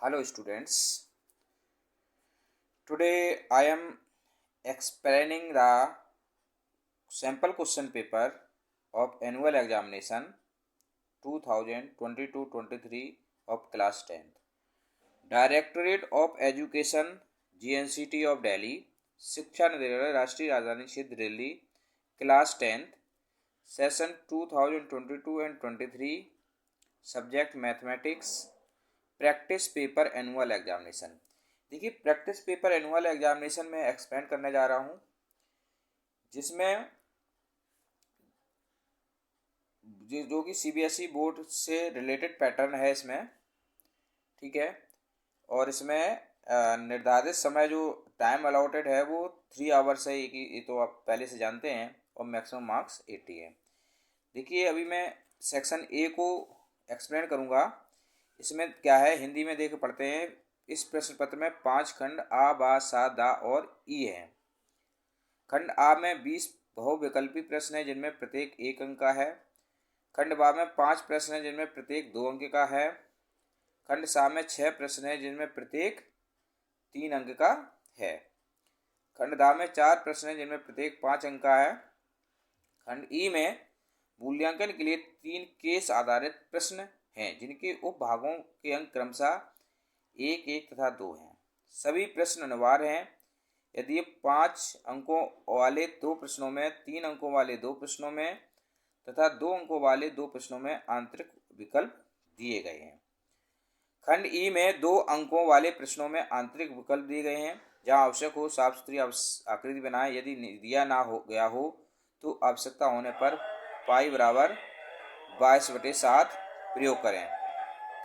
Hello students, today I am explaining the sample question paper of annual examination 2022-23 of class 10th. Directorate of Education GNCT of Delhi, शिक्षा निदेशालय राष्ट्रीय राजधानी क्षेत्र Delhi, class 10th, session 2022 and 23, subject mathematics, practice paper annual examination. देखिए, practice paper annual examination में explain करने जा रहा हूँ, जिसमें जो कि सीबीएसई बोर्ड से रिलेटेड पैटर्न है इसमें, ठीक है। और इसमें निर्धारित समय जो टाइम अलॉटेड है वो 3 आवर्स है, ये तो आप पहले से जानते हैं, और मैक्सिमम मार्क्स 80 है। देखिए, अभी मैं सेक्शन ए को एक्सप्लेन करूँगा। इसमें क्या है, हिंदी में देख पढ़ते हैं। इस प्रश्न पत्र में 5 खंड आ, बा, सा, दा और ई है। खंड आ में 20 बहुविकल्पी प्रश्न है, जिनमें प्रत्येक 1 अंक का है। खंड बा में 5 प्रश्न है, जिनमें प्रत्येक 2 अंक का है। खंड सा में 6 प्रश्न है, जिनमें प्रत्येक 3 अंक का है। खंड दा में 4 प्रश्न है, जिनमें प्रत्येक 5 अंक का है। खंड ई में मूल्यांकन के लिए 3 केस आधारित प्रश्न हैं, जिनके उपभागों के अंक क्रमशः 1, 1 तथा 2 हैं। सभी प्रश्न अनिवार्य हैं। यदि 5 अंकों वाले 2 प्रश्नों में, 3 अंकों वाले 2 प्रश्नों में तथा 2 अंकों वाले 2 प्रश्नों में आंतरिक विकल्प दिए गए हैं। खंड ई में 2 अंकों वाले प्रश्नों में आंतरिक विकल्प दिए गए हैं। जहां आवश्यक हो साफ सुथरी आकृति बनाएं। यदि दिया ना हो गया हो तो आवश्यकता होने पर पाई बराबर 22/7 प्रयोग करें।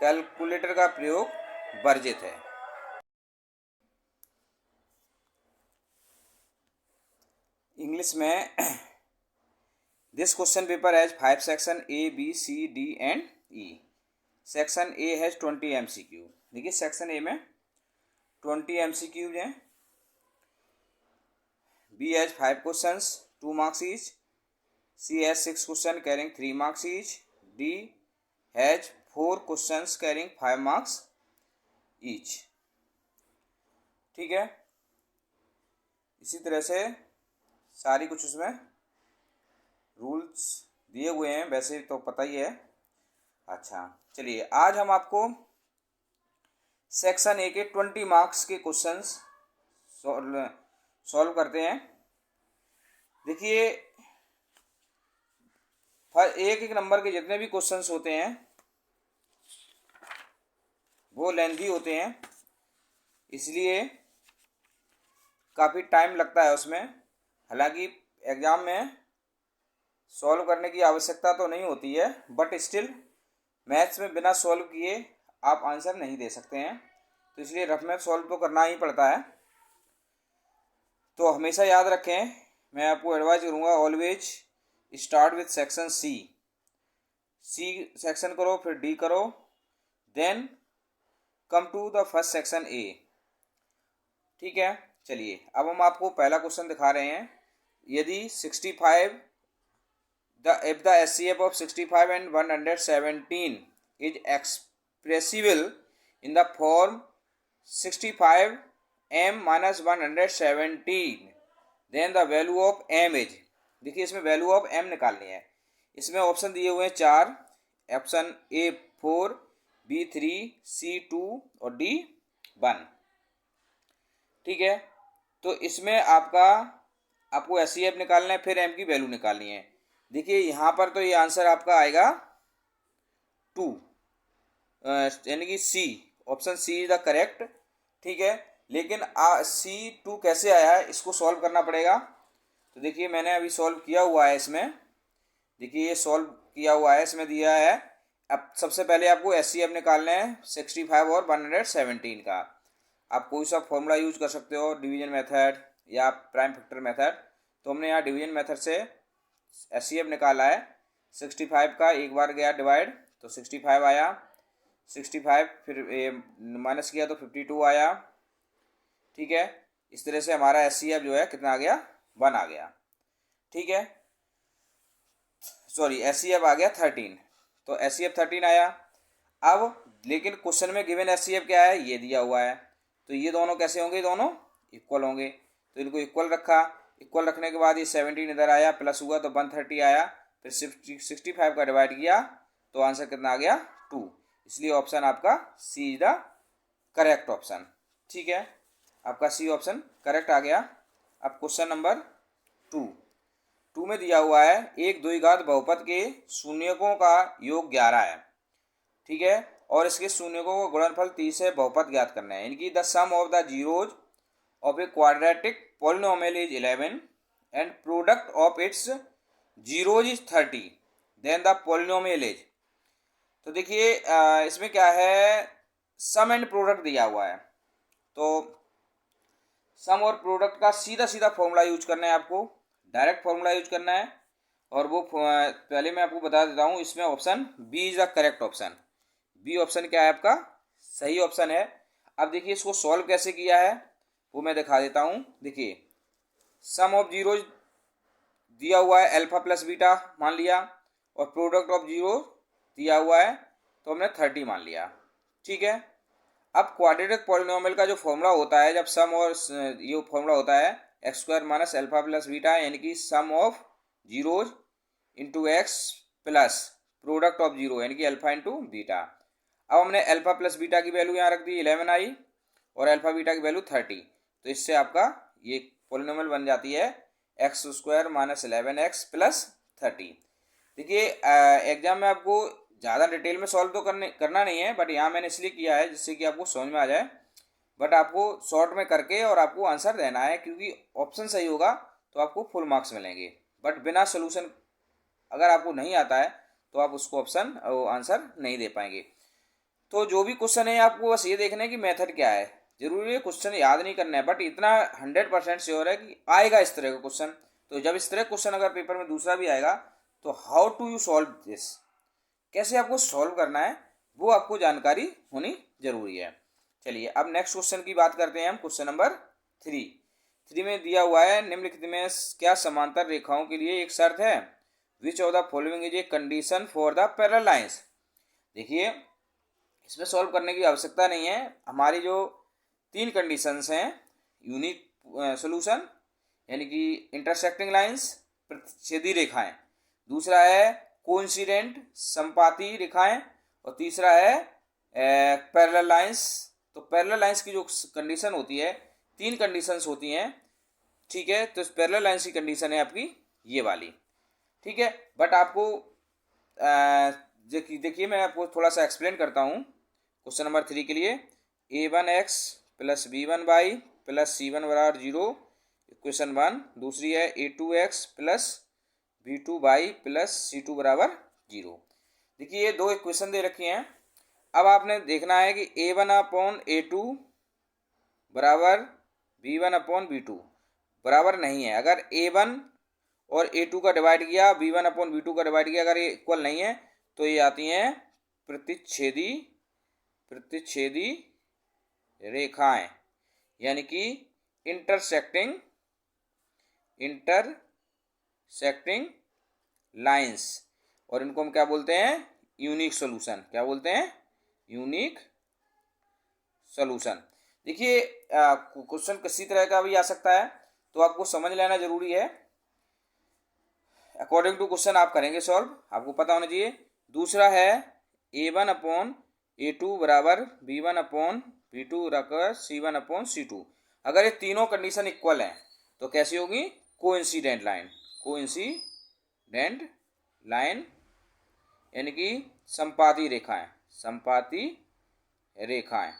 कैलकुलेटर का प्रयोग वर्जित है। इंग्लिश में this question paper has 5 section A, B, C, D and E. Section A has 20 MCQ। देखिए, सेक्शन ए में 20 MCQ हैं। B has 5 questions, 2 marks each. C has 6 question carrying 3 marks each. D has 4 questions carrying 5 marks each. ठीक है, इसी तरह से सारी कुछ उसमें रूल्स दिए हुए हैं, वैसे तो पता ही है। अच्छा, चलिए आज हम आपको सेक्शन ए के 20 मार्क्स के क्वेश्चंस सॉल्व करते हैं। देखिए, हर एक नंबर के जितने भी क्वेश्चंस होते हैं वो लेंथी होते हैं, इसलिए काफ़ी टाइम लगता है उसमें। हालांकि एग्ज़ाम में सॉल्व करने की आवश्यकता तो नहीं होती है, बट स्टिल मैथ्स में बिना सॉल्व किए आप आंसर नहीं दे सकते हैं, तो इसलिए रफ मैथ सॉल्व तो करना ही पड़ता है। तो हमेशा याद रखें, मैं आपको एडवाइस करूँगा, always start with section C section करो, फिर डी करो, then come to the first section A. ठीक है, चलिए अब हम आपको पहला क्वेश्चन दिखा रहे हैं। यदि 65 if the SCF of 65 and 117 is expressible in the form 65 m minus 117, then the value of m is। देखिए, इसमें वैल्यू ऑफ m निकालनी है। इसमें ऑप्शन दिए हुए हैं 4। ऑप्शन ए 4, बी 3, सी 2 और डी 1। ठीक है, तो इसमें आपको SCF निकालना है, फिर m की वैल्यू निकालनी है। देखिए, यहाँ पर तो ये आंसर आपका आएगा 2, यानी कि C, option C is the correct. ठीक है, लेकिन C2 कैसे आया है, इसको सॉल्व करना पड़ेगा। तो देखिए, मैंने अभी सॉल्व किया हुआ है इसमें। देखिए, ये सॉल्व किया हुआ है, इसमें दिया है। अब सबसे पहले आपको SCF निकालना है 65 और 117 का। आप कोई सा फॉर्मूला यूज कर सकते हो, डिवीजन मेथड या प्राइम फैक्टर मेथड। तो हमने यहाँ डिवीजन मेथड से SCF निकाला है। 65 का एक बार गया डिवाइड तो 65 आया, 65 फिर माइनस किया तो 52 आया। ठीक है, इस तरह से हमारा SCF जो है कितना आ गया, 1 आ गया। ठीक है, सॉरी, SCF आ गया 13, तो SCF 13 आया। अब लेकिन क्वेश्चन में गिवन एचसीएफ क्या है, ये दिया हुआ है, तो ये दोनों कैसे होंगे, दोनों इक्वल होंगे, तो इनको इक्वल रखा। इक्वल रखने के बाद ये 17 इधर आया, प्लस हुआ तो 130 आया, फिर 65 का डिवाइड किया तो आंसर कितना आ गया, 2। इसलिए ऑप्शन आपका सी इज द करेक्ट ऑप्शन। ठीक है, आपका सी ऑप्शन करेक्ट आ गया। अब क्वेश्चन नंबर 2 में दिया हुआ है एक द्विघात बहुपद के शून्यकों का योग 11 है। ठीक है, और इसके शून्यकों का गुणनफल 30 है, बहुपद ज्ञात करना है। इनकी the sum of the zeroes of a quadratic polynomial is 11 and product of its zeroes is 30, then the polynomial is. तो देखिए इसमें क्या है, सम एंड प्रोडक्ट दिया हुआ है, तो सम और प्रोडक्ट का सीधा सीधा फॉर्मूला यूज करना है आपको, डायरेक्ट फॉर्मूला यूज करना है। और वो पहले मैं आपको बता देता हूँ, इसमें option B is the correct option. B option क्या है आपका सही ऑप्शन है। अब देखिए इसको सॉल्व कैसे किया है वो मैं दिखा देता हूँ। देखिए सम ऑफ जीरो दिया हुआ है, अल्फा प्लस बीटा मान लिया, और प्रोडक्ट ऑफ जीरो दिया हुआ है तो हमने 30 मान लिया। ठीक है, अब क्वाड्रेटिक पॉलिनोमियल का जो फॉर्मूला होता है, जब सम और ये फॉर्मूला होता है X square minus alpha plus beta, यानी कि sum of zeros into X plus product of zero यानी कि अल्फा इंटू बीटा। अब हमने अल्फा प्लस बीटा की वैल्यू यहाँ रख दी 11 आई, और अल्फा बीटा की वैल्यू 30, तो इससे आपका ये पॉलिनोमियल बन जाती है X square minus 11x plus 30। देखिए एग्जाम में आपको ज़्यादा डिटेल में सॉल्व तो करना नहीं है, बट यहाँ मैंने इसलिए किया है जिससे कि आपको समझ में आ जाए, बट आपको शॉर्ट में करके और आपको आंसर देना है, क्योंकि ऑप्शन सही होगा तो आपको फुल मार्क्स मिलेंगे, बट बिना सोल्यूशन अगर आपको नहीं आता है तो आप उसको ऑप्शन आंसर नहीं दे पाएंगे। तो जो भी क्वेश्चन है आपको बस ये देखना है कि मेथड क्या है, जरूरी है क्वेश्चन याद नहीं करना है, बट इतना 100% श्योर है कि आएगा इस तरह का क्वेश्चन। तो जब इस तरह क्वेश्चन अगर पेपर में दूसरा भी आएगा तो how to you solve this, कैसे आपको सॉल्व करना है वो आपको जानकारी होनी जरूरी है। चलिए अब नेक्स्ट क्वेश्चन की बात करते हैं हम, क्वेश्चन नंबर 3 में दिया हुआ है निम्नलिखित में क्या समांतर रेखाओं के लिए एक शर्त है, which of the following is a condition for the parallel lines. देखिए इसमें सॉल्व करने की आवश्यकता नहीं है, हमारी जो 3 कंडीशंस हैं, यूनिक सोल्यूशन यानी कि इंटरसेक्टिंग लाइंस प्रतिच्छेदी रेखाएं, दूसरा है कोइंसिडेंट संपाती रेखाएं, और तीसरा है पैरेलल लाइंस। तो पैरेलल लाइंस की जो कंडीशन होती है, 3 कंडीशंस होती हैं। ठीक है, तो पैरेलल लाइंस की कंडीशन है आपकी ये वाली। ठीक है, बट आपको देखिए मैं आपको थोड़ा सा एक्सप्लेन करता हूँ क्वेश्चन नंबर 3 के लिए। a1x plus b1y plus c1 बराबर 0 इक्वेशन 1। दूसरी है a2x plus b2y plus c2 बराबर 0। देखिए ये 2 इक्वेशन दे रखी हैं। अब आपने देखना है कि a1/a2 बराबर b1/b2 बराबर नहीं है। अगर a1 और a2 का डिवाइड किया, b1/b2 का डिवाइड किया, अगर ये इक्वल नहीं है तो ये आती हैं प्रतिच्छेदी रेखाएं, यानी कि इंटरसेक्टिंग लाइंस, और इनको हम क्या बोलते हैं, यूनिक सॉल्यूशन। क्या बोलते हैं, यूनिक सॉल्यूशन। देखिए क्वेश्चन किसी तरह का भी आ सकता है, तो आपको समझ लेना जरूरी है। अकॉर्डिंग टू क्वेश्चन आप करेंगे सॉल्व, आपको पता होना चाहिए। दूसरा है a1/a2 बराबर b1/b2 रखकर c1/c2। अगर ये तीनों कंडीशन इक्वल हैं तो कैसी होगी, कोइंसिडेंट लाइन यानी कि संपाती रेखाएं।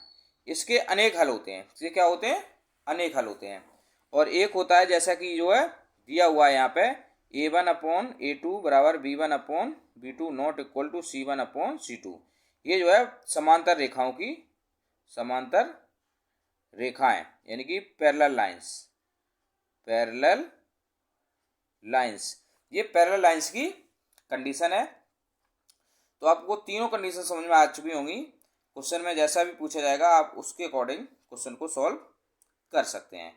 इसके अनेक हल होते हैं। इसके क्या होते हैं, अनेक हल होते हैं। और एक होता है जैसा कि जो है दिया हुआ है यहाँ पे, a1/a2 बराबर b1/b2 not equal to c1/c2। ये जो है समांतर रेखाएं यानी कि पैरेलल लाइंस, ये पैरेलल लाइंस की कंडीशन है। तो आपको तीनों कंडीशन समझ में आ चुकी होंगी। क्वेश्चन में जैसा भी पूछा जाएगा आप उसके अकॉर्डिंग क्वेश्चन को सॉल्व कर सकते हैं।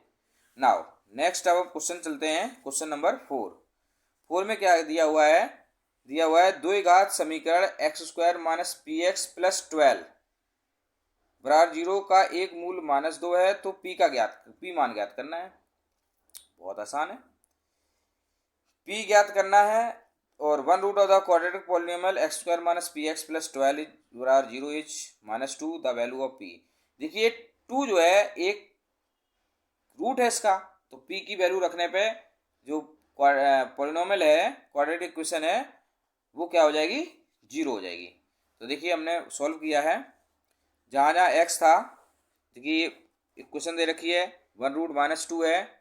नाउ नेक्स्ट अब क्वेश्चन चलते हैं, क्वेश्चन नंबर 4 में क्या दिया हुआ है, द्विघात समीकरण x² माइनस px प्लस 12 बराबर 0 का एक मूल -2 है, तो पी मान ज्ञात करना है। बहुत आसान है, पी ज्ञात करना है। और one root of the quadratic polynomial x square minus p x plus 12 is बराबर 0 is -2 the value of p. देखिए 2 जो है एक रूट है इसका, तो पी की वैल्यू रखने पे जो पॉलिनोमियल है, क्वाड्रेटिक इक्वेशन है, वो क्या हो जाएगी, 0 हो जाएगी। तो देखिए हमने सॉल्व किया है, जहाँ जहाँ एक्स था, देखिए इक्वेशन दे रखी है, वन रूट -2 है,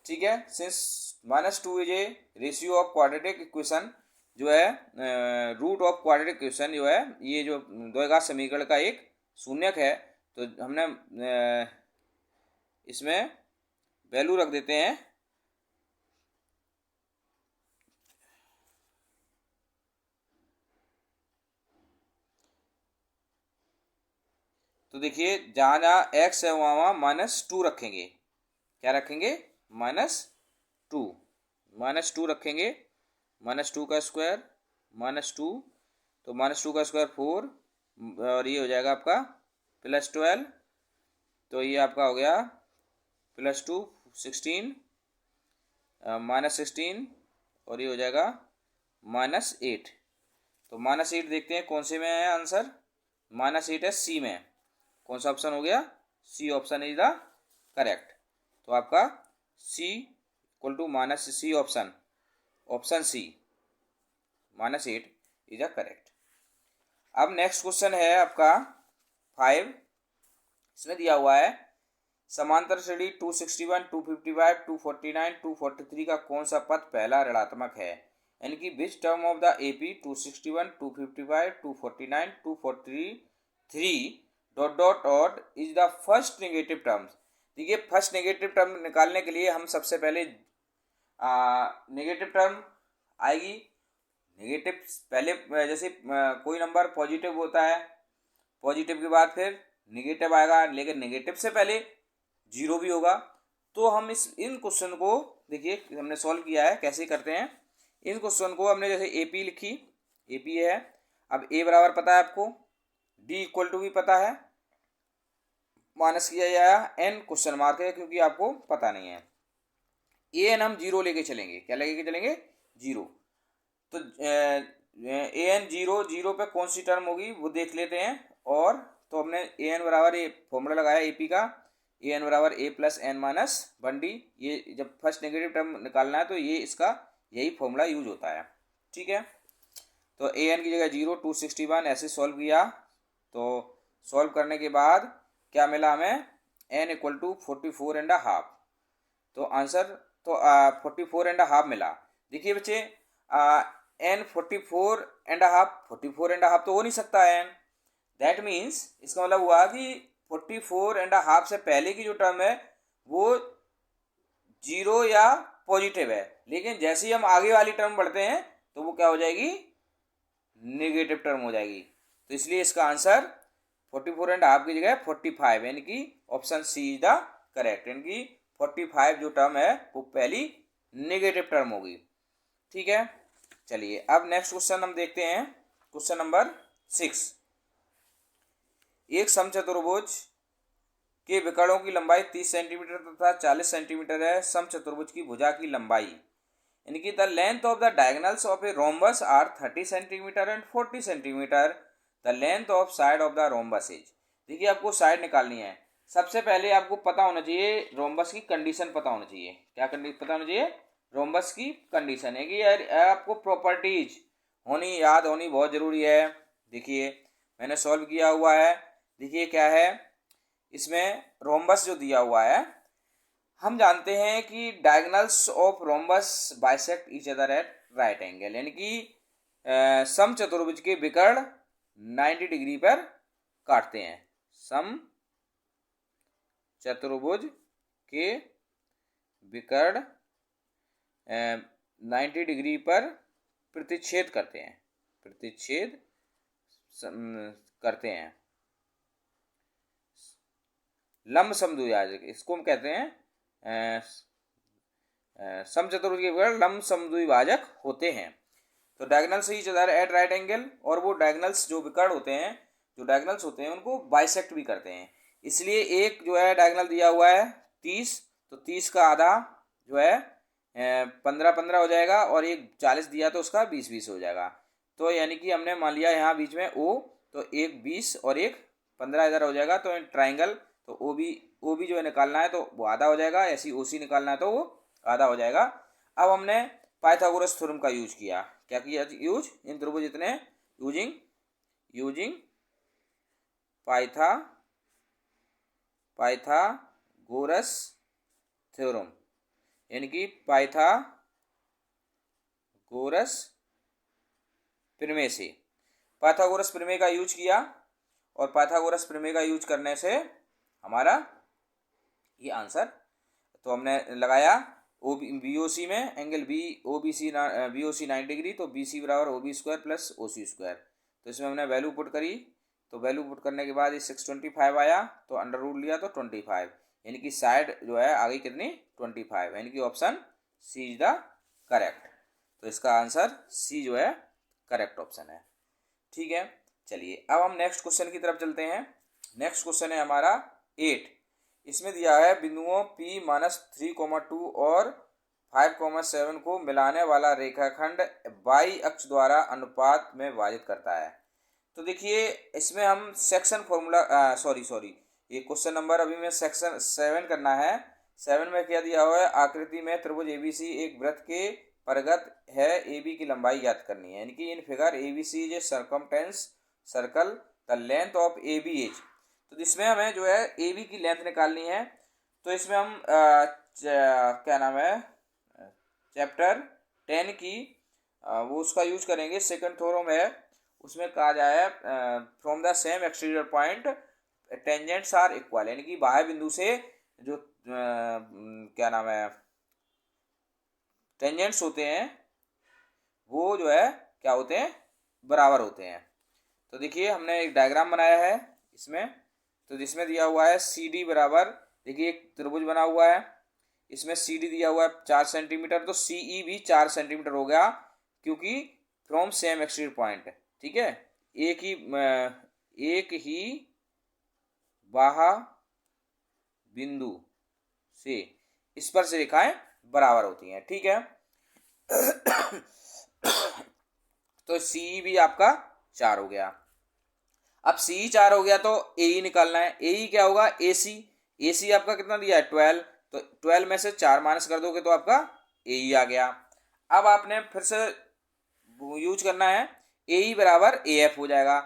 ठीक है। Since -2 is a ratio of quadratic equation, जो है रूट ऑफ क्वाड्रेटिक इक्वेशन जो है, ये जो द्विघात समीकरण का एक शून्यक है, तो हमने इसमें वैल्यू रख देते हैं। तो देखिए जहाँ जहाँ एक्स है वहाँ वहाँ -2 रखेंगे। क्या रखेंगे, -2 रखेंगे। -2 का स्क्वायर -2, तो -2 का स्क्वायर 4, और ये हो जाएगा आपका +12, तो ये आपका हो गया +2 16, -16, और ये हो जाएगा -8। तो -8 देखते हैं कौन से में है आंसर, -8 है सी में। कौन सा ऑप्शन हो गया, C option is the correct. तो आपका C equal to -C option, option C -8 is the correct. अब नेक्स्ट क्वेश्चन है आपका 5। इसमें दिया हुआ है समांतर श्रेणी 261, 255, 249, 243 का कौन सा पद पहला ऋणात्मक है, यानी कि which term of the AP 261, 255, 249, 243 dot dot dot is the first negative terms. देखिए फर्स्ट नेगेटिव टर्म निकालने के लिए हम सबसे पहले नेगेटिव टर्म आएगी। नेगेटिव पहले जैसे कोई नंबर पॉजिटिव होता है, पॉजिटिव के बाद फिर नेगेटिव आएगा, लेकिन नेगेटिव से पहले 0 भी होगा। तो हम इन क्वेश्चन को देखिए हमने सॉल्व किया है, कैसे करते हैं। इन क्वेश्चन को हमने जैसे AP लिखी, AP है, अब A बराबर पता है आपको, D इक्वल टू भी पता है, माइनस किया जाएगा, N क्वेश्चन मार्क है क्योंकि आपको पता नहीं है। AN हम 0 लेके चलेंगे, क्या लेके चलेंगे, 0। तो AN 0 पे कौन सी टर्म होगी वो देख लेते हैं। और तो हमने AN बराबर ये फॉर्मूला लगाया AP का, AN बराबर A plus N minus 1D। ये जब फर्स्ट नेगेटिव टर्म निकालना है तो ये इसका यही फॉर्मूला यूज होता है, ठीक है। तो AN की जगह 0, 261 ऐसे सॉल्व किया। तो सॉल्व करने के बाद क्या मिला हमें, N इक्वल टू 44.5। तो आंसर तो 44.5 मिला। देखिए बच्चे N 44.5 तो हो नहीं सकता N, दैट मीन्स इसका मतलब हुआ कि 44.5 से पहले की जो टर्म है वो 0 या पॉजिटिव है, लेकिन जैसे ही हम आगे वाली टर्म बढ़ते हैं तो वो क्या हो जाएगी, नेगेटिव टर्म हो जाएगी। तो इसलिए इसका आंसर 44.5 की जगह 45, यानी कि option C is the correct, यानी कि 45 जो टर्म है वो पहली नेगेटिव टर्म होगी, ठीक है। चलिए अब नेक्स्ट क्वेश्चन हम देखते हैं, क्वेश्चन नंबर 6। एक समचतुर्भुज के विकर्णों की लंबाई 30 सेंटीमीटर तथा 40 सेंटीमीटर है। समचतुर्भुज की भुजा की लंबाई, यानी कि the length of the diagonals of a rhombus are 30 centimetre and 40 centimetre. The length of side of the rhombus is. देखिए आपको साइड निकालनी है। सबसे पहले आपको पता होना चाहिए रोम्बस की कंडीशन पता होना चाहिए। क्या कंडीशन पता होना चाहिए, रोम्बस की कंडीशन है कि यार आपको प्रॉपर्टीज याद होनी बहुत ज़रूरी है। देखिए मैंने सॉल्व किया हुआ है, देखिए क्या है इसमें, रोम्बस जो दिया हुआ है, हम जानते हैं कि diagonals of rhombus bisect each other at right angle, यानी कि समचतुर्भुज के विकर्ण 90 डिग्री पर काटते हैं। समचतुर्भुज के विकर्ण 90 डिग्री पर प्रतिच्छेद करते हैं, प्रतिच्छेद करते हैं। लंब समद्विभाजक इसको हम कहते हैं, समचतुर्भुज के विकर्ण लंब समद्विभाजक होते हैं। तो diagonals each other at right angle, और वो डायगोनल्स जो विकर्ण होते हैं जो डायगोनल्स होते हैं उनको बाइसेक्ट भी करते हैं। इसलिए एक जो है डायगोनल दिया हुआ है 30, तो 30 का आधा जो है 15-15 हो जाएगा, और एक 40 दिया तो उसका 20-20 हो जाएगा। तो यानी कि हमने मान लिया यहाँ बीच में ओ, तो एक 20 और एक 15 इधर हो जाएगा। तो ट्राइंगल तो ओ बी जो है निकालना है तो वो आधा हो जाएगा, ऐसी ओ सी निकालना है तो वो आधा हो जाएगा। अब हमने पाइथागोरस थ्योरम का यूज किया। क्या किया यूज? इन त्रिभुज इतने यूजिंग पाइथागोरस थ्योरम, यानी कि पाइथागोरस प्रमेय से पाइथागोरस प्रमेय का यूज किया, और पाइथागोरस प्रमेय का यूज करने से हमारा ये आंसर तो हमने लगाया ओ बी ओ सी में angle B O B C 90 degree, तो बी सी बराबर O B square plus O C square. तो इसमें हमने वैल्यू पुट करी, तो वैल्यू पुट करने के बाद ये 625 आया, तो अंडर रूट लिया तो 25, यानी कि साइड जो है आ गई कितनी 25, यानी कि option C is the correct. तो इसका आंसर सी जो है करेक्ट ऑप्शन है। ठीक है, चलिए अब हम नेक्स्ट क्वेश्चन की तरफ चलते हैं। नेक्स्ट क्वेश्चन है हमारा 8। इसमें दिया है बिंदुओं P-3,2 और 5,7 को मिलाने वाला रेखाखंड y अक्ष द्वारा अनुपात में विभाजित करता है। तो देखिए इसमें हम सेक्शन फॉर्मूला सॉरी ये क्वेश्चन नंबर अभी में सेक्शन 7 करना है। 7 में क्या दिया हुआ है? आकृति में त्रिभुज एबीसी एक वृत्त के परिगत है, ए बी की लंबाई ज्ञात करनी है। यानी कि in figure A B C is a circumstance circle, the length of A B is. तो इसमें हमें जो है ए बी की लेंथ निकालनी है। तो इसमें हम क्या नाम है चैप्टर 10 की वो उसका यूज करेंगे, सेकंड थ्योरम है। उसमें कहा जाए from the same exterior point tangents are equal, यानी कि बाह्य बिंदु से जो क्या नाम है टेंजेंट्स होते हैं वो जो है क्या होते हैं? बराबर होते हैं। तो देखिए हमने एक डायग्राम बनाया है इसमें, तो जिसमें दिया हुआ है सी डी बराबर, देखिए एक त्रिभुज बना हुआ है, इसमें सी डी दिया हुआ है 4 सेंटीमीटर, तो सी ई भी 4 सेंटीमीटर हो गया, क्योंकि फ्रॉम सेम एक्सटीरियर पॉइंट। ठीक है, एक ही बाह्य बिंदु से स्पर्श रेखाएं बराबर होती हैं। ठीक है तो सी भी आपका 4 हो गया। अब सी 4 हो गया तो ए निकालना है। ए क्या होगा? ए सी आपका कितना दिया है 12, तो 12 में से 4 माइनस कर दोगे तो आपका ए आ गया। अब आपने फिर से यूज करना है ए बराबर ए एफ हो जाएगा,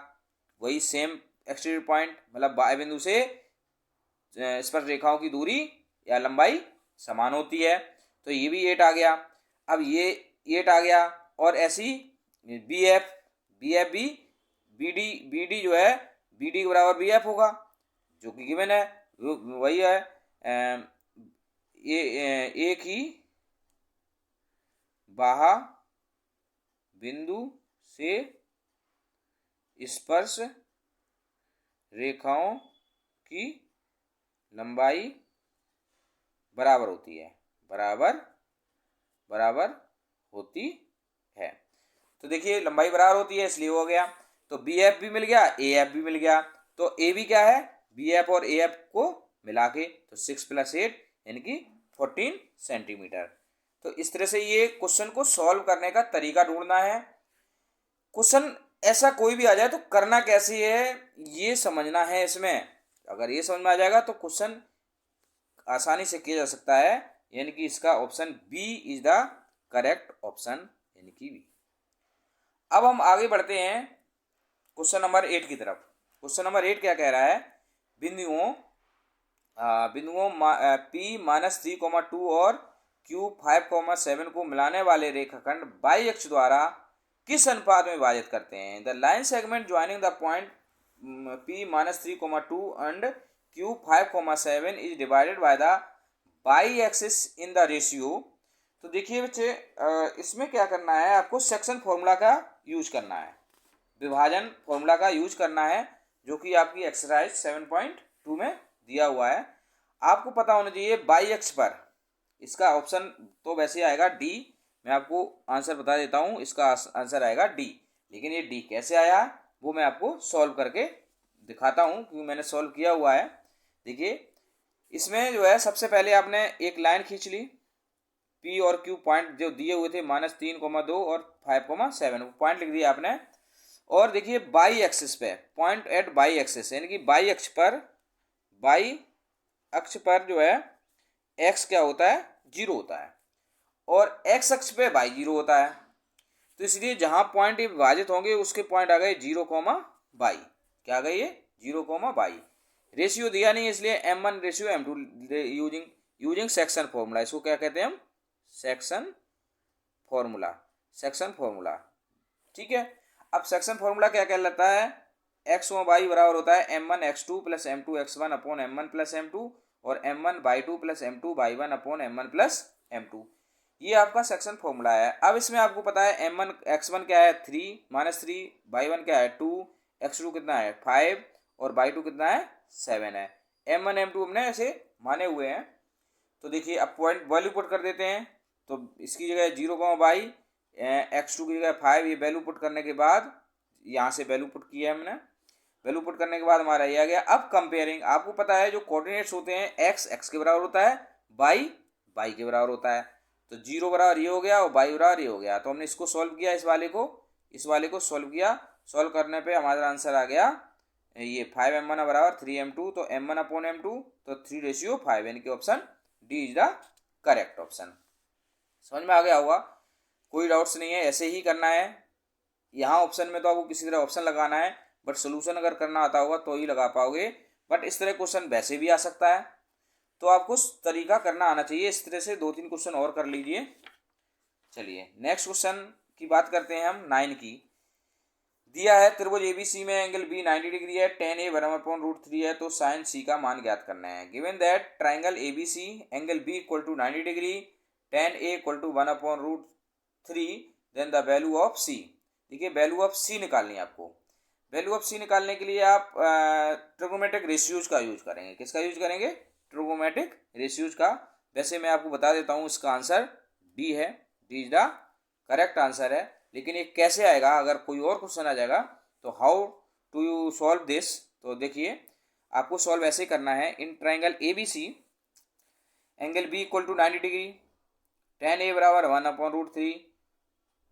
वही सेम एक्सटीरियर पॉइंट, मतलब बाह्य बिंदु से स्पर्श रेखाओं की दूरी या लंबाई समान होती है, तो ये भी 8 आ गया। अब ये 8 आ गया, और ऐसी बी एफ भी बी डी जो है बी डी बराबर बी एफ होगा, जो कि गिवन है, वही है एक ही बाह्य बिंदु से स्पर्श रेखाओं की लंबाई बराबर होती है, बराबर होती है। तो देखिए लंबाई बराबर होती है इसलिए हो गया, तो बी एफ भी मिल गया, ए एफ भी मिल गया। तो ए बी क्या है? बी एफ और ए एफ को मिला के तो 6 + 8 यानी कि 14 सेंटीमीटर। तो इस तरह से ये क्वेश्चन को सॉल्व करने का तरीका ढूंढना है। क्वेश्चन ऐसा कोई भी आ जाए तो करना कैसे है ये समझना है इसमें। अगर ये समझ में आ जाएगा तो क्वेश्चन आसानी से किया जा सकता है, यानी कि इसका option B is the correct option, यानी कि बी। अब हम आगे बढ़ते हैं क्वेश्चन नंबर 8 की तरफ। क्वेश्चन नंबर 8 क्या कह रहा है? बिंदुओं P-3,2 और Q5,7 को मिलाने वाले रेखाखंड y अक्ष द्वारा किस अनुपात में विभाजित करते हैं? The line segment joining the point P-3,2 and Q5,7 is divided by the y axis in the ratio. तो देखिए बच्चे इसमें क्या करना है, आपको सेक्शन फॉर्मूला का यूज करना है, विभाजन फॉर्मूला का यूज करना है, जो कि आपकी एक्सरसाइज 7.2 में दिया हुआ है। आपको पता होना चाहिए बाई अक्ष पर इसका ऑप्शन तो वैसे आएगा डी। मैं आपको आंसर बता देता हूँ, इसका आंसर आएगा डी, लेकिन ये डी कैसे आया वो मैं आपको सॉल्व करके दिखाता हूँ क्योंकि मैंने सॉल्व किया हुआ है। देखिए इसमें जो है सबसे पहले आपने एक लाइन खींच ली, पी और क्यू पॉइंट जो दिए हुए थे -3,2 और 5,7 पॉइंट लिख दिया आपने। और देखिए बाई एक्सिस पे पॉइंट एट बाई एक्सिस, यानी कि बाई अक्ष पर जो है एक्स क्या होता है, 0 होता है, और एक्स अक्ष पे बाई 0 होता है। तो इसलिए जहां पॉइंट ये विभाजित होंगे उसके पॉइंट आ गए 0,बाई। क्या आ गए ये 0,बाई। रेशियो दिया नहीं इसलिए M1:M2 यूजिंग सेक्शन फॉर्मूला। इसको क्या कहते हैं हम, सेक्शन फॉर्मूला। ठीक है। अब सेक्शन फॉर्मूला क्या कहलाता है, x/y बराबर होता है M1x2 + M2x1 upon M1 + M2 और M1/2 + M2/1 upon M1 + M2। ये आपका सेक्शन फॉर्मूला है। अब इसमें आपको पता है x1 क्या है 3 -3, y1 क्या है 2, x2 कितना है 5 और y2 कितना है 7 है। M1 M2 हमने ऐसे माने हुए हैं। तो देखिए अब पॉइंट वैल्यू पुट कर देते हैं। तो इसकी जगह 0,बाई, x2 की जगह 5, ये वैल्यू पुट करने के बाद यहाँ से वैल्यू पुट किया हमने। वैल्यू पुट करने के बाद हमारा ये आ गया। अब कंपेयरिंग, आपको पता है जो कोऑर्डिनेट्स होते हैं x के बराबर होता है, y के बराबर होता है। तो 0 बराबर ये हो गया और y बराबर ये हो गया। तो हमने इसको सॉल्व किया, इस वाले को सॉल्व किया। सॉल्व करने पे हमारा आंसर आ गया ये 5M1 बराबर 3M2। तो M1/M2 तो 3:5, यानी कि option D is the correct option. समझ में आ गया होगा, कोई डाउट्स नहीं है, ऐसे ही करना है। यहाँ ऑप्शन में तो आपको किसी तरह ऑप्शन लगाना है, बट सोल्यूशन अगर करना आता होगा तो ही लगा पाओगे। बट इस तरह क्वेश्चन वैसे भी आ सकता है, तो आपको तरीका करना आना चाहिए। इस तरह से 2-3 क्वेश्चन और कर लीजिए। चलिए नेक्स्ट क्वेश्चन की बात करते हैं हम 9 की। दिया है त्रिभुज एबीसी में एंगल बी 90 डिग्री है, tan A √3 है, तो sin C का मान ज्ञात करना है। Given that triangle ABC angle B equal to 90 degree, tan A equal to 1/√3, then the value of C। देखिए वैल्यू ऑफ C निकालनी है आपको। वैल्यू ऑफ C निकालने के लिए आप ट्रिगोनोमेट्रिक रेशियोज का यूज करेंगे। किसका यूज करेंगे, ट्रिगोनोमेट्रिक रेशियोज का। वैसे मैं आपको बता देता हूँ, इसका आंसर डी है, D is the correct answer है। लेकिन ये कैसे आएगा, अगर कोई और क्वेश्चन आ जाएगा तो how to you solve this. तो देखिए आपको सॉल्व ऐसे करना है। In triangle ABC angle B equal to 90 degree, tan A बराबर 1/√3।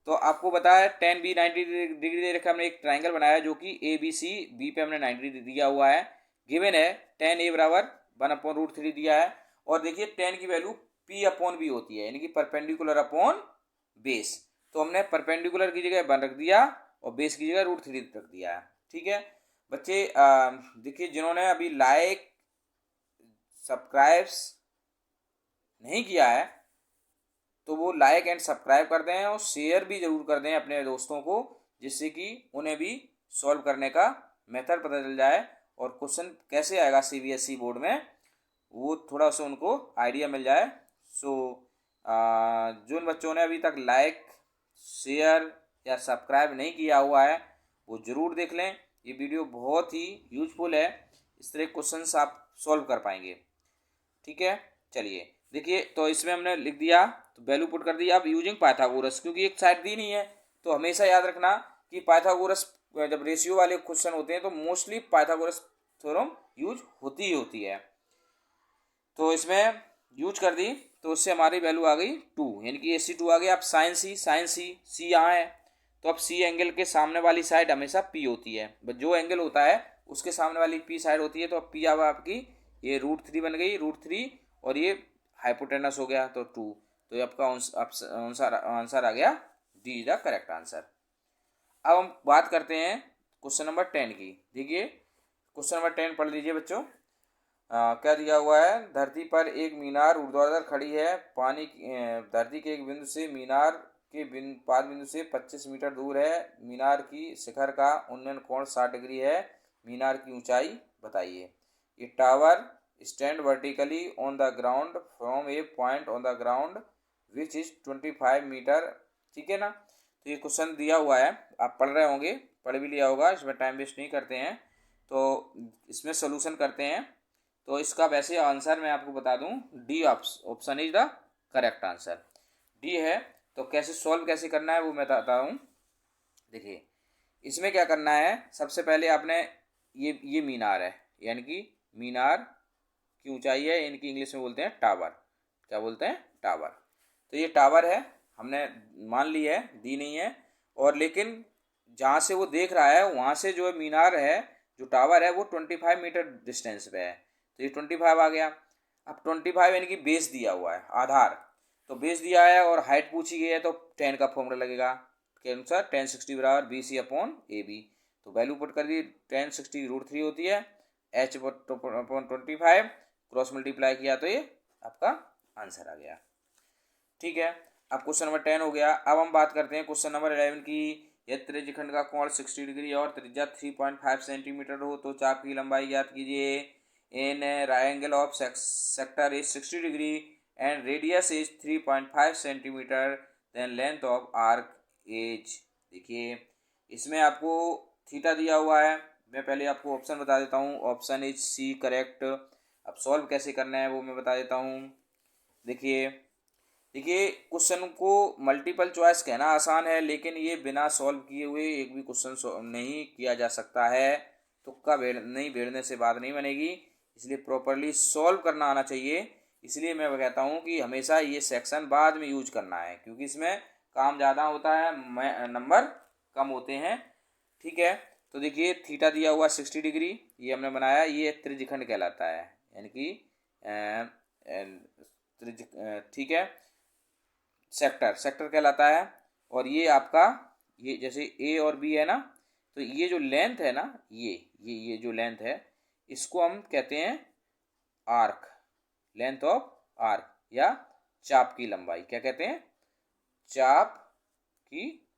तो आपको बताया tan B 90 डिग्री दे रखा, हमने एक ट्राइंगल बनाया जो कि ए बी सी, बी पे हमने 90 डिग्री दिया हुआ है। गिवन है tan A बराबर 1/√3 दिया है। और देखिए tan की वैल्यू P/B होती है, यानी कि परपेंडिकुलर अपॉन बेस। तो हमने परपेंडिकुलर की जगह 1 रख दिया और बेस की जगह √3 रख दिया है। ठीक है बच्चे, देखिए जिन्होंने अभी लाइक सब्सक्राइब्स नहीं किया है तो वो लाइक एंड सब्सक्राइब कर दें और शेयर भी जरूर कर दें अपने दोस्तों को, जिससे कि उन्हें भी सॉल्व करने का मेथड पता चल जाए और क्वेश्चन कैसे आएगा CBSE बोर्ड में वो थोड़ा सा उनको आइडिया मिल जाए। सो जिन बच्चों ने अभी तक लाइक शेयर या सब्सक्राइब नहीं किया हुआ है वो ज़रूर देख लें। ये वीडियो बहुत ही यूजफुल है, इस तरह क्वेश्चंस आप सॉल्व कर पाएंगे। ठीक है चलिए देखिए, तो इसमें हमने लिख दिया, तो वैल्यू पुट कर दिया। अब यूजिंग पाइथागोरस, क्योंकि एक साइड दी नहीं है तो हमेशा याद रखना कि पाइथागोरस जब रेशियो वाले क्वेश्चन होते हैं तो मोस्टली पाइथागोरस थ्योरम यूज होती ही होती है। तो इसमें यूज कर दी तो उससे हमारी वैल्यू आ गई 2, यानी कि AC2 आ गया। अब साइन सी यहाँ है, तो अब C एंगल के सामने वाली साइड हमेशा P होती है। जो एंगल होता है उसके सामने वाली P साइड होती है। तो अब P अब आपकी ये √3 बन गई, √3 और ये हाइपोटेनस हो गया तो 2। तो ये आपका आंसर आ गया D is the correct answer. अब हम बात करते हैं क्वेश्चन नंबर 10 की। देखिए क्वेश्चन नंबर 10 पढ़ लीजिए बच्चों। क्या दिया हुआ है, धरती पर एक मीनार ऊर्ध्वाधर खड़ी है। पानी धरती के एक बिंदु से मीनार के पाद बिंदु से 25 मीटर दूर है। मीनार की शिखर का उन्नयन कोण 60 डिग्री है। मीनार की ऊंचाई बताइए। ये tower stand vertically on the ground from a point on the ground which is 25 metre. ठीक है ना। तो ये क्वेश्चन दिया हुआ है, आप पढ़ रहे होंगे, पढ़ भी लिया होगा, इसमें टाइम वेस्ट नहीं करते हैं। तो इसमें सोल्यूशन करते हैं। तो इसका वैसे आंसर मैं आपको बता दूं, D option is the correct answer, D है। तो कैसे सॉल्व कैसे करना है वो मैं बताता हूँ। देखिए इसमें क्या करना है, सबसे पहले आपने ये मीनार है, यानी कि मीनार की ऊंचाई है, इनकी इंग्लिश में बोलते हैं टावर। क्या बोलते हैं? टावर। तो ये टावर है, हमने मान ली है, दी नहीं है। और लेकिन जहाँ से वो देख रहा है वहाँ से जो मीनार है, जो टावर है, वो 25 मीटर डिस्टेंस पे है। तो ये 25 आ गया। अब 25 यानी कि बेस दिया हुआ है, आधार। तो बेस दिया है और हाइट पूछी गई है, तो 10 का फॉर्मूला लगेगा के अनुसार 1060 बराबर BC अपॉन AB। तो वैल्यू पुट कर दी, 1060√3 होती है, H अपॉन 25, क्रॉस मल्टीप्लाई किया तो ये आपका आंसर आ गया। ठीक है, अब क्वेश्चन नंबर 10 हो गया। अब हम बात करते हैं क्वेश्चन नंबर 11 की। यदि त्रिज्यखंड का कोण 60 डिग्री और त्रिज्या 3.5 सेंटीमीटर हो तो चाप की लंबाई ज्ञात कीजिए। In triangle of sector is 60 degree and radius is 3.5 centimetre, then length of arc is. देखिए, इसमें आपको थीटा दिया हुआ है। मैं पहले आपको ऑप्शन बता देता हूँ। Option is C correct. अब सॉल्व कैसे करना है वो मैं बता देता हूँ। देखिए देखिए क्वेश्चन को मल्टीपल चॉइस कहना आसान है, लेकिन ये बिना सॉल्व किए हुए एक भी क्वेश्चन नहीं किया जा सकता है। तुक्का नहीं भेड़ने से बात नहीं बनेगी, इसलिए प्रॉपरली सॉल्व करना आना चाहिए। इसलिए मैं कहता हूँ कि हमेशा ये सेक्शन बाद में यूज करना है, क्योंकि इसमें काम ज़्यादा होता है, नंबर कम होते हैं। ठीक है, तो देखिए थीटा दिया हुआ 60 डिग्री, ये हमने बनाया, ये त्रिज्यखंड कहलाता है, यानी कि ठीक है, सेक्टर कहलाता है। और ये आपका, ये जैसे ए और बी है ना, तो ये जो लेंथ है ना, ये जो लेंथ है, इसको हम कहते हैं आर्क, लेंथ ऑफ आर्क, या चाप की लंबाई। क्या कहते हैं? चाप की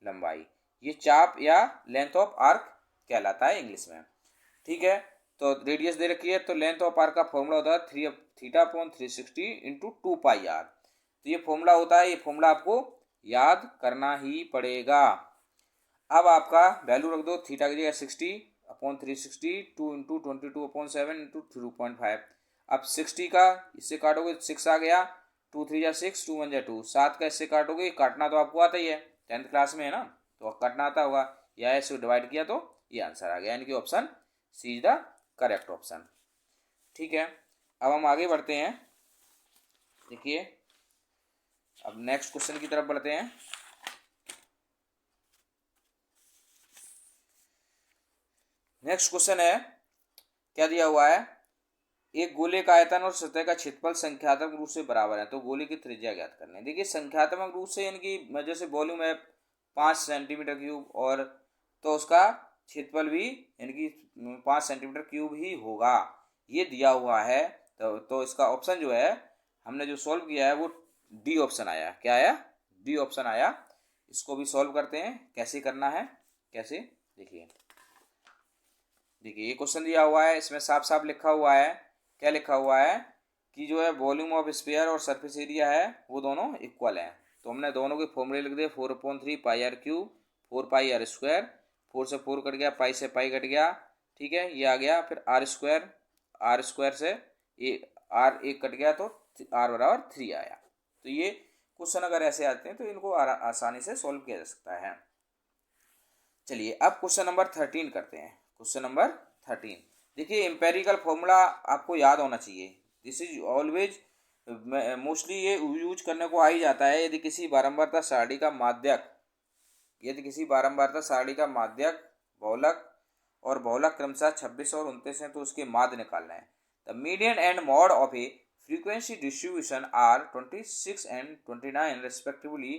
लंबाई। ये चाप या लेंथ ऑफ आर्क कहलाता है इंग्लिश में। ठीक है, तो रेडियस दे रखी है, तो लेंथ ऑफ आर्क का फॉर्मूला होता है theta upon 360 into 2 pi r. तो ये फॉर्मूला होता है, ये फॉर्मूला आपको याद करना ही पड़ेगा। अब आपका वैल्यू रख दो, थीटा की जगह 60 अपॉन 360, 2 इंटू 22/7 इंटू 3.5। अब 60 का इससे काटोगे 6 आ गया, 2 3 जा 6, 2 1 जा 2, 7 का इससे काटोगे, काटना तो आपको आता ही है, 10th क्लास में है ना, तो काटना आता होगा, या ऐसे डिवाइड किया तो ये आंसर आ गया, यानी कि option C is the correct option. ठीक है, अब हम आगे बढ़ते हैं। देखिए, अब नेक्स्ट क्वेश्चन की तरफ बढ़ते हैं। नेक्स्ट क्वेश्चन है, क्या दिया हुआ है? एक गोले का आयतन और सतह का क्षेत्रफल संख्यात्मक रूप से बराबर है, तो गोले की त्रिज्या ज्ञात करनी है। देखिए, संख्यात्मक रूप से यानी कि जैसे वॉल्यूम है 5 सेंटीमीटर क्यूब, और तो उसका क्षेत्रफल भी यानी कि 5 सेंटीमीटर क्यूब ही होगा, ये दिया हुआ है। तो इसका ऑप्शन जो है, हमने जो सॉल्व किया है वो डी ऑप्शन आया। क्या आया? डी ऑप्शन आया। इसको भी सॉल्व करते हैं, कैसे करना है, कैसे, देखिए। देखिए, ये क्वेश्चन दिया हुआ है, इसमें साफ साफ लिखा हुआ है। क्या लिखा हुआ है? कि जो है वॉल्यूम ऑफ स्फीयर और सरफेस एरिया है वो दोनों इक्वल हैं। तो हमने दोनों के फॉर्मूले लिख दिए, 4/3 पाई r क्यूब, 4 पाई r स्क्वायर, 4 से 4 कट गया, पाई से पाई कट गया। ठीक है, ये आ गया। फिर आर स्क्वायर से ये आर एक कट गया, तो r बराबर 3 आया। तो ये क्वेश्चन अगर ऐसे आते हैं तो इनको आसानी से सॉल्व किया जा सकता है। चलिए, अब क्वेश्चन नंबर 13 करते हैं। क्वेश्चन नंबर 13, देखिए, एम्पेरिकल फॉर्मूला आपको याद होना चाहिए। दिस इज ऑलवेज, मोस्टली ये यूज करने को आ ही जाता है। यदि किसी बारंबारता सारणी का माध्यक बहुलक और बहुलक क्रमशः 26 और 29 है, तो उसके माध्य निकालना है। The median and mode of a frequency distribution are 26 and 29 respectively,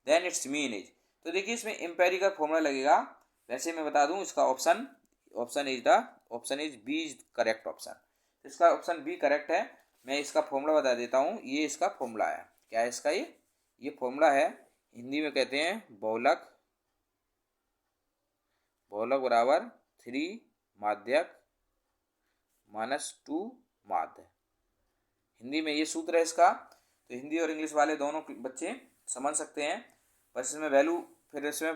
then its mean is. तो देखिए, इसमें एम्पेरिकल फॉर्मूला लगेगा। वैसे मैं बता दूं, इसका option is B is correct option. इसका ऑप्शन बी करेक्ट है। मैं इसका फॉर्मूला बता देता हूँ। ये इसका फॉर्मूला है। क्या है इसका? ये फॉर्मूला है, हिंदी में कहते हैं बहुलक बराबर 3 माध्यक -2 माध्य। हिंदी में ये सूत्र है इसका। तो हिंदी और इंग्लिश वाले दोनों बच्चे समझ सकते हैं। बस इसमें वैल्यू, फिर इसमें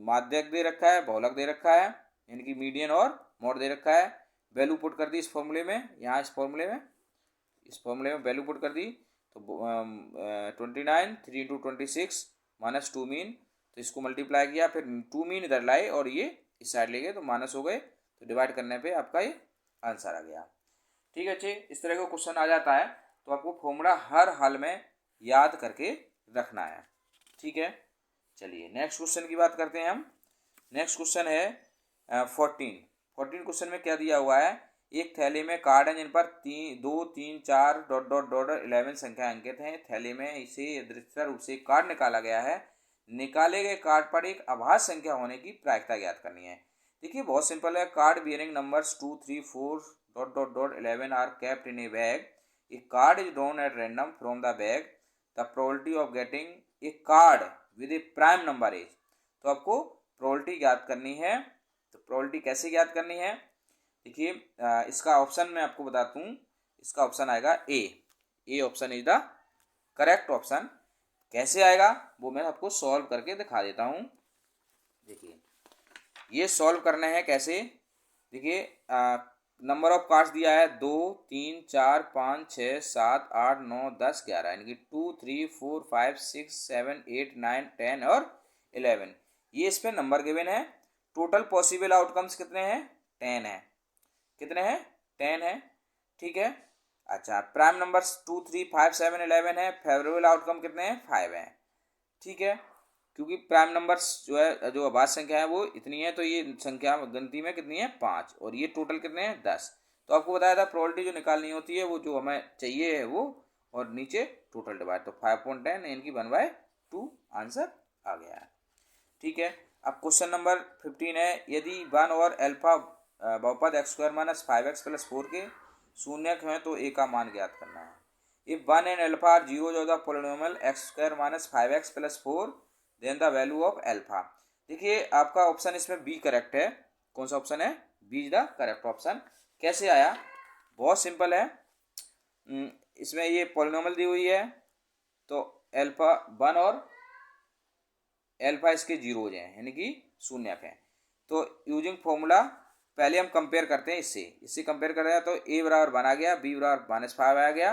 माध्यक दे रखा है, बहुलक दे रखा है, यानी कि मीडियन और मोड दे रखा है। वैल्यू पुट कर दी इस फॉर्मूले में, यहाँ इस फॉर्मूले में वैल्यू पुट कर दी। तो 29, 3 × 26 -2 मीन, तो इसको मल्टीप्लाई किया, फिर 2 मीन इधर लाए और ये इस साइड ले गए तो माइनस हो गए, तो डिवाइड करने पे आपका ये आंसर आ गया। ठीक है अच्छे, इस तरह का क्वेश्चन आ जाता है तो आपको फॉर्मूला हर हाल में याद करके रखना है। ठीक है, चलिए नेक्स्ट क्वेश्चन की बात करते हैं हम। नेक्स्ट क्वेश्चन है 14 क्वेश्चन में क्या दिया हुआ है, एक थैले में कार्ड है जिन पर 2 3 4 डॉट डॉट डॉट 11 संख्या अंकित हैं। थैले में इसे यादृच्छिक रूप से कार्ड निकाला गया है। निकाले गए कार्ड पर एक अभाज्य संख्या होने की प्रायिकता ज्ञात करनी है। देखिए बहुत सिंपल है, card bearing numbers 2 3 4 dot dot dot 11 are kept in a bag. A card is drawn at random from the bag. The probability of getting a card with a prime number is. तो आपको probability ज्ञात करनी है। तो probability कैसे ज्ञात करनी है, देखिए इसका ऑप्शन मैं आपको बता दूं, इसका ऑप्शन आएगा A option is the correct option. कैसे आएगा वो मैं आपको सॉल्व करके दिखा देता हूं। देखिए ये सॉल्व करना है कैसे, देखिए नंबर ऑफ कार्ड्स दिया है 2 3 4 5 6 7 8 9 10 11, यानी कि 2 3 4 5 6 7 8 9 10 और 11। ये इस पे नंबर गिवन है। टोटल पॉसिबल आउटकम्स कितने हैं, 10 है। कितने हैं, 10 है। ठीक है, अच्छा प्राइम नंबर्स 2 3 5 7 11 है। फेवरेबल आउटकम कितने हैं, 5 है। ठीक है, क्योंकि प्राइम नंबर्स जो है, जो अभाज्य संख्या है वो इतनी है, तो ये संख्या गिनती में कितनी है, 5, और ये टोटल कितने हैं, 10। तो आपको बताया था प्रोबेबिलिटी जो निकालनी होती है वो जो हमें चाहिए है वो, और नीचे टोटल डिवाइड, तो 5.10 इनकी 1/2 आंसर आ गया है। ठीक है, अब क्वेश्चन नंबर 15 है, यदि 1 और अल्फा बहुपद x² - 5x + 4 के शून्यक हैं तो a का मान ज्ञात करना है। If 1 and alpha are zeros of the polynomial x² - 5x + 4 then the value of alpha। देखिए आपका ऑप्शन इसमें बी करेक्ट है। कौन सा ऑप्शन है, B is the correct option. कैसे आया, बहुत सिंपल है। इसमें ये पॉलिनोमियल दी हुई है, तो अल्फा 1 और अल्फा इसके जीरोज हैं, यानी कि शून्यक हैं। तो यूजिंग फॉर्मूला पहले हम कंपेयर करते हैं, इससे कंपेयर कर रहे हैं, तो a बराबर 1 आ गया, b बराबर -5 आ गया,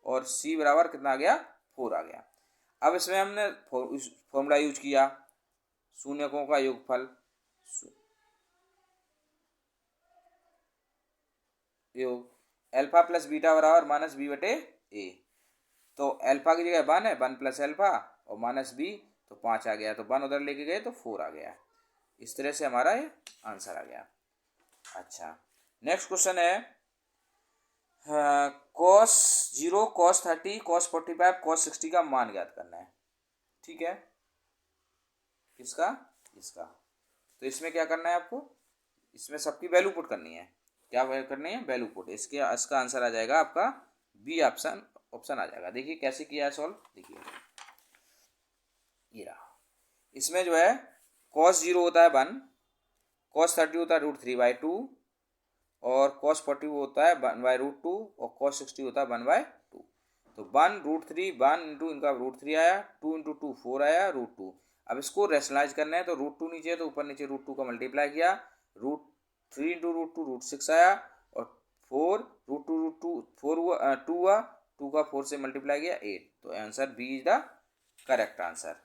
और c बराबर कितना आ गया, 4 आ गया। अब इसमें हमने फॉर्मूला यूज किया, शून्यकों का योगफल योग अल्फा प्लस बीटा बराबर -b/a। तो अल्फा की जगह 1 है, 1 + अल्फा, और -b तो 5 आ गया, तो 1 उधर लेके गए तो 4 आ गया। इस तरह से हमारा ये आंसर आ गया। अच्छा नेक्स्ट क्वेश्चन है, cos 0 cos 30 cos 45 cos 60 का मान ज्ञात करना है। ठीक है, किसका, इसका। तो इसमें क्या करना है आपको, इसमें सबकी वैल्यू पुट करनी है। क्या वैल्यू करनी है, वैल्यू पुट। इसका आंसर आ जाएगा आपका बी ऑप्शन आ जाएगा। देखिए कैसे किया है सॉल्व, देखिए ये रहा। इसमें जो है cos 0 होता है 1, cos 30 होता है √3/2, और cos 40 होता है 1/√2, और cos 60 होता है 1/2। तो 1√3 1 इंटू इनका √3 आया, 2 इंटू 2 4 आया, √2। अब इसको रेशनलाइज करना है, तो √2 नीचे है तो ऊपर नीचे √2 का मल्टीप्लाई किया, √3 इंटू √2 √6 आया, और 4 √2 4 हुआ 2 हुआ, 2 का 4 से मल्टीप्लाई किया 8। तो answer B is the correct answer.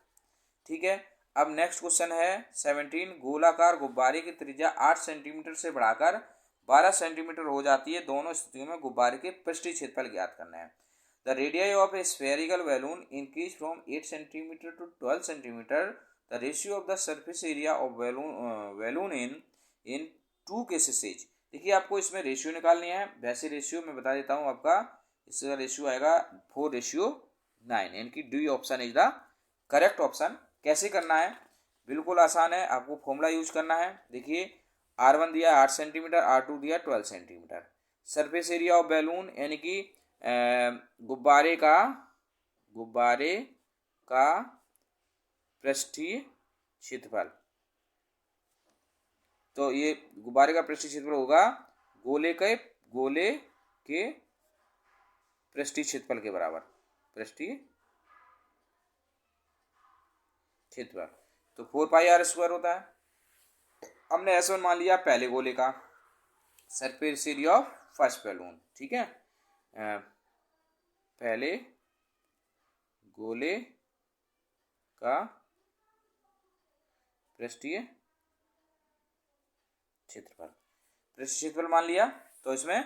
ठीक है, अब नेक्स्ट क्वेश्चन है 17, गोलाकार गुब्बारे की त्रिज्या 8 सेंटीमीटर से बढ़ाकर 12 सेंटीमीटर हो जाती है। दोनों स्थितियों में गुब्बारे के पृष्ठीय क्षेत्रफल ज्ञात करना है। The radius of a spherical balloon increase from 8 centimetre to 12 centimetre. The ratio of the surface area of balloon in 2 cases is. देखिए आपको इसमें रेशियो निकालनी है। वैसे रेशियो मैं बता देता हूँ आपका, इसका रेशियो आएगा 4:9, यानी कि D option is the correct option. कैसे करना है, बिल्कुल आसान है, आपको फॉर्मूला यूज करना है। देखिए R1 दिया 8 सेंटीमीटर, R2 दिया 12 centimetre. Surface area of balloon यानी कि गुब्बारे का पृष्ठीय क्षेत्रफल। तो ये गुब्बारे का पृष्ठीय क्षेत्रफल होगा गोले के पृष्ठीय क्षेत्रफल के बराबर, पृष्ठीय क्षेत्रफल। तो 4πr² होता है। हमने S1 मान लिया पहले गोले का, surface area of first balloon. ठीक है, पहले गोले का पृष्ठीय क्षेत्रफल। पृष्ठ क्षेत्रफल मान लिया तो इसमें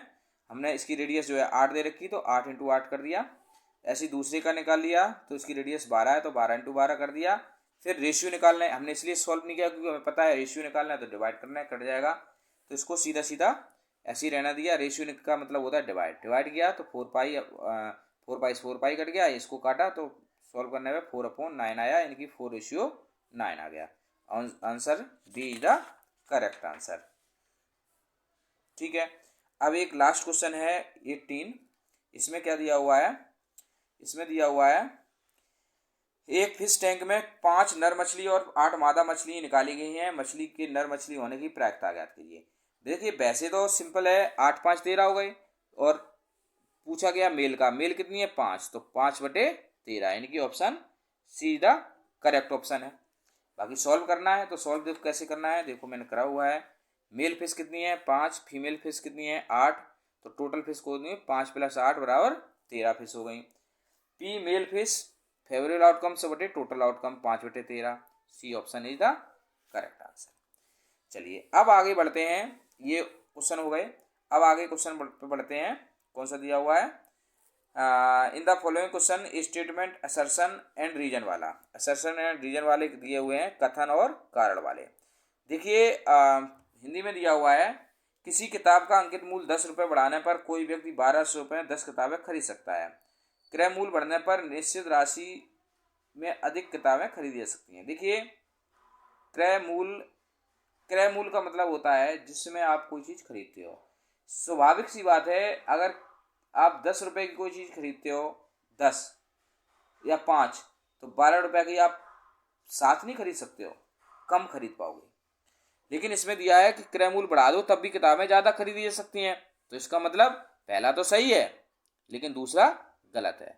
हमने इसकी रेडियस जो है 8 दे रखी, तो 8 × 8 कर दिया। ऐसे दूसरे का निकाल लिया तो इसकी रेडियस 12 है, तो 12 × 12 कर दिया। फिर रेशियो निकालना है, हमने इसलिए सॉल्व नहीं किया क्योंकि हमें पता है रेशियो निकालना है, तो डिवाइड करना है, कट जाएगा। तो इसको सीधा सीधा ऐसे ही रहना दिया। रेशियो का मतलब होता है डिवाइड किया, तो 4 पाई कट गया, इसको काटा तो सॉल्व करने में 4/9 आया, यानी कि 4:9 आ गया। Answer D is the correct answer. ठीक है, अब एक लास्ट क्वेश्चन है 18। इसमें क्या दिया हुआ है, इसमें दिया हुआ है एक फिश टैंक में 5 नर मछली और 8 मादा मछली निकाली गई हैं। मछली के नर मछली होने की प्रायिकता ज्ञात कीजिए। देखिए वैसे तो सिंपल है, 8 5 13 हो गई, और पूछा गया मेल का, मेल कितनी है 5, तो 5/13, यानी कि option see the correct option है। बाकी सॉल्व करना है, तो सॉल्व देखो कैसे करना है, देखो मैंने करा हुआ है। मेल फिश कितनी है 5, फीमेल फिश कितनी है 8, तो टोटल फिश को 5 + 8 = 13 फिश हो गई। P male fish favourite outcome से बटे total outcome 5/13, C option is the correct answer. चलिए अब आगे बढ़ते हैं, ये क्वेश्चन हो गए। अब आगे क्वेश्चन पे बढ़ते हैं, कौन सा दिया हुआ है, in the following question statement assertion and reason वाला। असर्शन एंड रीजन वाले दिए हुए हैं, कथन और कारण वाले। देखिए हिंदी में दिया हुआ है, किसी किताब का अंकित मूल्य 10 रुपये बढ़ाने पर कोई व्यक्ति 1200 रुपये 10 किताबें खरीद सकता है। क्रय मूल्य बढ़ने पर निश्चित राशि में अधिक किताबें खरीदी जा सकती हैं। देखिए क्रय मूल्य का मतलब होता है जिसमें आप कोई चीज़ खरीदते हो। स्वाभाविक सी बात है, अगर आप 10 रुपये की कोई चीज़ खरीदते हो 10 या 5, तो 12 रुपये की आप 7 नहीं खरीद सकते हो, कम खरीद पाओगे। लेकिन इसमें दिया है कि क्रय मूल्य बढ़ा दो तब भी किताबें ज़्यादा खरीदी जा सकती हैं, तो इसका मतलब पहला तो सही है लेकिन दूसरा गलत है।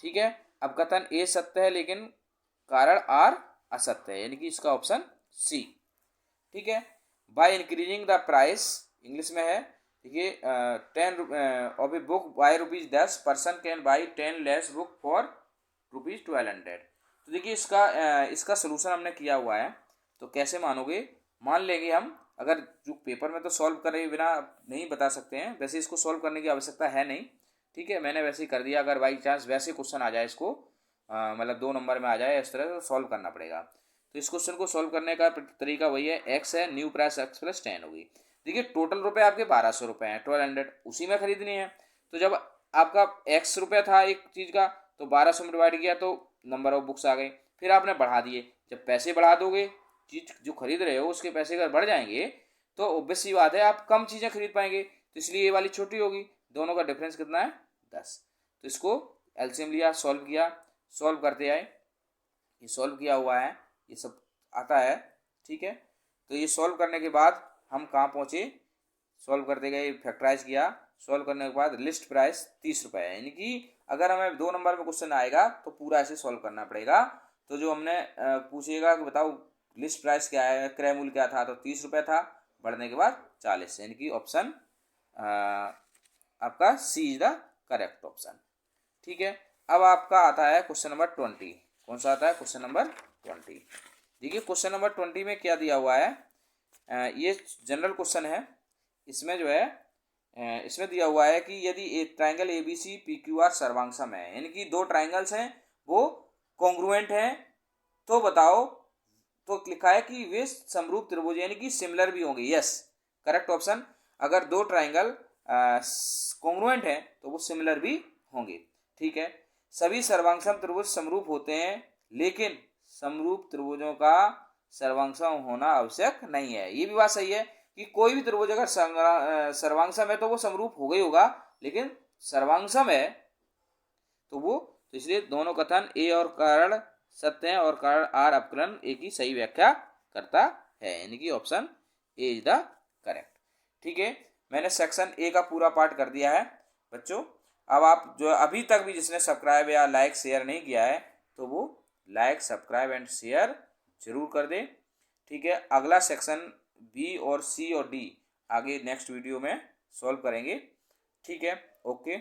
ठीक है, अब कथन ए सत्य है लेकिन कारण आर असत्य है, यानी कि इसका ऑप्शन सी। ठीक है, by increasing the price, English में है, देखिए 10 of a book by ₹10 person can buy 10 less book for ₹1200। तो देखिए इसका सोल्यूशन हमने किया हुआ है, तो कैसे मानोगे, मान लेंगे हम, अगर जो पेपर में तो सॉल्व करे बिना नहीं बता सकते हैं, वैसे इसको सॉल्व करने की आवश्यकता है नहीं। ठीक है, मैंने वैसे ही कर दिया, अगर बाई चांस वैसे क्वेश्चन आ जाए, इसको मतलब 2 नंबर में आ जाए इस तरह, तो सॉल्व करना पड़ेगा। तो इस क्वेश्चन को सॉल्व करने का तरीका वही है, एक्स है, न्यू प्राइस x + 10 होगी। देखिए टोटल रुपए आपके 1200 रुपये हैं, 1200 उसी में खरीदनी है। तो जब आपका x रुपया था एक चीज़ का, तो 1200 में डिवाइड किया तो नंबर ऑफ बुक्स आ गई। फिर आपने बढ़ा दिए, जब पैसे बढ़ा दोगे, चीज़ जो खरीद रहे हो उसके पैसे अगर बढ़ जाएंगे तो ऑब्वियस सी बात है आप कम चीज़ें खरीद पाएंगे, तो इसलिए ये वाली छोटी होगी। दोनों का डिफरेंस कितना है 10। तो इसको एलसीएम लिया, सॉल्व किया, सॉल्व करते आए, ये सॉल्व किया हुआ है, ये सब आता है। ठीक है, तो ये सॉल्व करने के बाद हम कहाँ पहुँचे, सॉल्व करते गए, फैक्टराइज किया, सॉल्व करने के बाद लिस्ट प्राइस 30 रुपये है, यानी कि अगर हमें 2 नंबर में क्वेश्चन आएगा तो पूरा ऐसे सॉल्व करना पड़ेगा। तो जो हमने पूछेगा कि बताओ लिस्ट प्राइस क्या है, क्रय मूल्य क्या था, तो 30 रुपये था, बढ़ने के बाद 40, यानी कि ऑप्शन आपका सी इज द करेक्ट ऑप्शन। ठीक है, अब आपका आता है क्वेश्चन नंबर 20। कौन सा आता है, क्वेश्चन नंबर 20। देखिए क्वेश्चन नंबर 20 में क्या दिया हुआ है, ये जनरल क्वेश्चन है। इसमें जो है इसमें दिया हुआ है कि यदि एक ट्राइंगल ABC PQR सर्वांगसम है, यानी कि 2 ट्राइंगल्स हैं वो कॉन्ग्रुएंट हैं, तो बताओ, तो लिखा है कि वे समरूप त्रिभुज यानी कि सिमिलर भी होंगे। Yes, correct option. अगर 2 ट्राइंगल कॉन्ग्रुएंट हैं तो वो सिमिलर भी होंगे। ठीक है, सभी सर्वांगसम त्रिभुज समरूप होते हैं, लेकिन समरूप त्रिभुजों का सर्वांगसम होना आवश्यक नहीं है। ये भी बात सही है कि कोई भी त्रिभुज अगर सर्वांगसम है तो वो समरूप होगा ही होगा, लेकिन सर्वांगसम है तो इसलिए दोनों कथन ए और कारण सत्य हैं और कारण आर अपकलन ए की सही व्याख्या करता है, यानी कि option A is the correct. ठीक है, मैंने सेक्शन ए का पूरा पार्ट कर दिया है बच्चों। अब आप जो अभी तक भी जिसने सब्सक्राइब या लाइक शेयर नहीं किया है, तो वो लाइक सब्सक्राइब एंड शेयर जरूर कर दें। ठीक है, अगला सेक्शन बी और सी और डी आगे नेक्स्ट वीडियो में सॉल्व करेंगे। ठीक है, ओके।